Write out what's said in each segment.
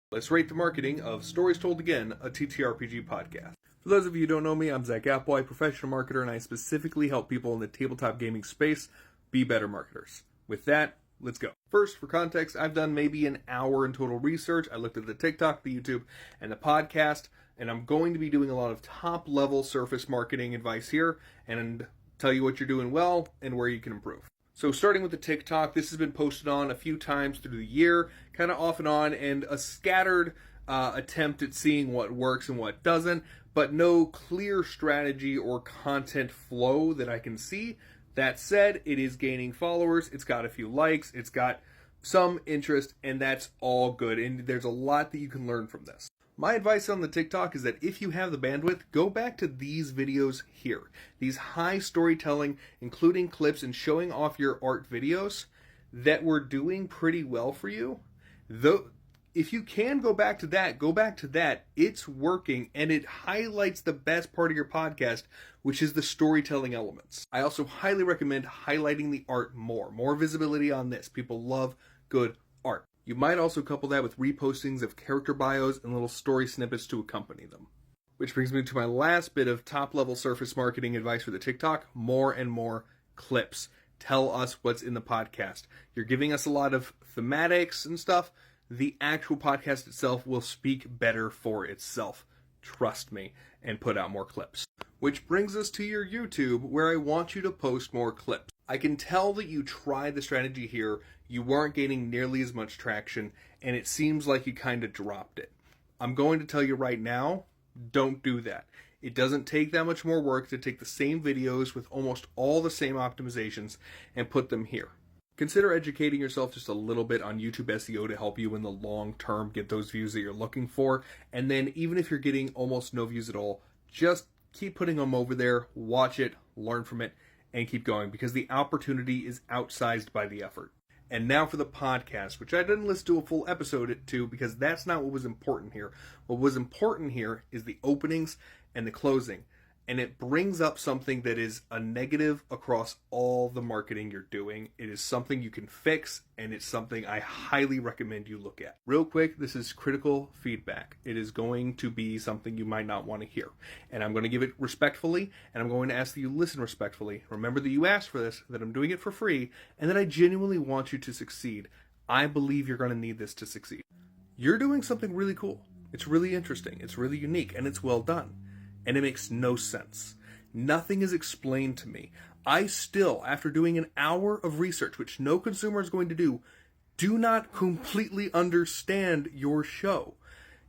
Let's rate the marketing of Stories Told Again, a TTRPG podcast. For those of you who don't know me, I'm Zack, Applewhite, professional marketer, and I specifically help people in the tabletop gaming space be better marketers. With that, let's go. First, for context, I've done maybe an hour in total research. I looked at the TikTok, the YouTube, and the podcast, and I'm going to be doing a lot of top-level surface marketing advice here and tell you what you're doing well and where you can improve. So starting with the TikTok, this has been posted on a few times through the year, kind of off and on, and a scattered attempt at seeing what works and what doesn't, but no clear strategy or content flow that I can see. That said, it is gaining followers, it's got a few likes, it's got some interest, and that's all good, and there's a lot that you can learn from this. My advice on the TikTok is that if you have the bandwidth, go back to these videos here. These high storytelling, including clips and showing off your art videos that were doing pretty well for you. Though, if you can go back to that, go back to that. It's working, and it highlights the best part of your podcast, which is the storytelling elements. I also highly recommend highlighting the art more. More visibility on this. People love good art. You might also couple that with repostings of character bios and little story snippets to accompany them. Which brings me to my last bit of top-level surface marketing advice for the TikTok, more and more clips. Tell us what's in the podcast. You're giving us a lot of thematics and stuff. The actual podcast itself will speak better for itself. Trust me, and put out more clips. Which brings us to your YouTube, where I want you to post more clips. I can tell that you tried the strategy here, you weren't gaining nearly as much traction, and it seems like you kind of dropped it. I'm going to tell you right now, don't do that. It doesn't take that much more work to take the same videos with almost all the same optimizations and put them here. Consider educating yourself just a little bit on YouTube SEO to help you in the long term get those views that you're looking for. And then even if you're getting almost no views at all, just keep putting them over there, watch it, learn from it, and keep going because the opportunity is outsized by the effort. And now for the podcast, which I didn't listen to a full episode to because that's not what was important here. What was important here is the openings and the closing. And it brings up something that is a negative across all the marketing you're doing. It is something you can fix, and it's something I highly recommend you look at. Real quick, this is critical feedback. It is going to be something you might not want to hear. And I'm going to give it respectfully, and I'm going to ask that you listen respectfully. Remember that you asked for this, that I'm doing it for free, and that I genuinely want you to succeed. I believe you're going to need this to succeed. You're doing something really cool. It's really interesting. It's really unique, and it's well done. And it makes no sense. Nothing is explained to me. I still, after doing an hour of research, which no consumer is going to do not completely understand your show.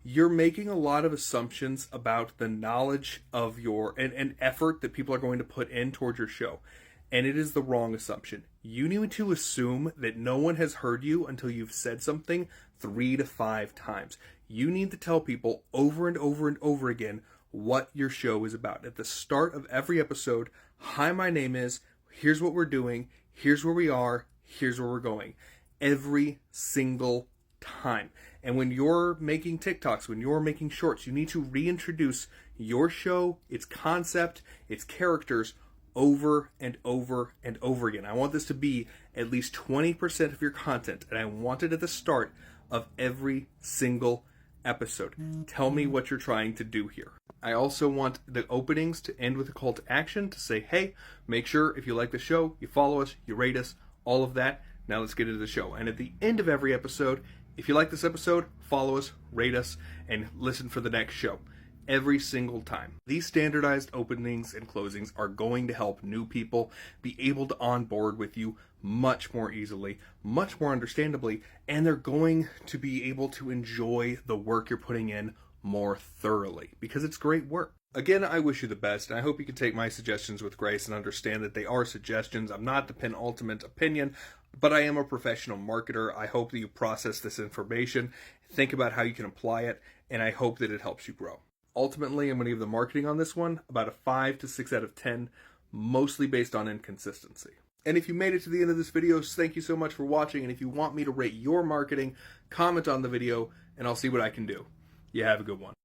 You're making a lot of assumptions about the knowledge of your and effort that people are going to put in towards your show. And it is the wrong assumption. You need to assume that no one has heard you until you've said something 3 to 5 times. You need to tell people over and over and over again what your show is about. At the start of every episode, hi, my name is, here's what we're doing, here's where we are, here's where we're going. Every single time. And when you're making TikToks, when you're making shorts, you need to reintroduce your show, its concept, its characters over and over and over again. I want this to be at least 20% of your content, and I want it at the start of every single episode. Tell me what you're trying to do here. I also want the openings to end with a call to action to say, hey, make sure if you like the show, you follow us, you rate us, all of that. Now let's get into the show. And at the end of every episode, if you like this episode, follow us, rate us, and listen for the next show. Every single time. These standardized openings and closings are going to help new people be able to onboard with you much more easily, much more understandably, and they're going to be able to enjoy the work you're putting in more thoroughly because it's great work. Again, I wish you the best, and I hope you can take my suggestions with grace and understand that they are suggestions. I'm not the penultimate opinion, but I am a professional marketer. I hope that you process this information, think about how you can apply it, and I hope that it helps you grow. Ultimately, I'm going to give the marketing on this one about a 5 to 6 out of 10, mostly based on inconsistency. And if you made it to the end of this video, thank you so much for watching. And if you want me to rate your marketing, comment on the video, and I'll see what I can do. You have a good one.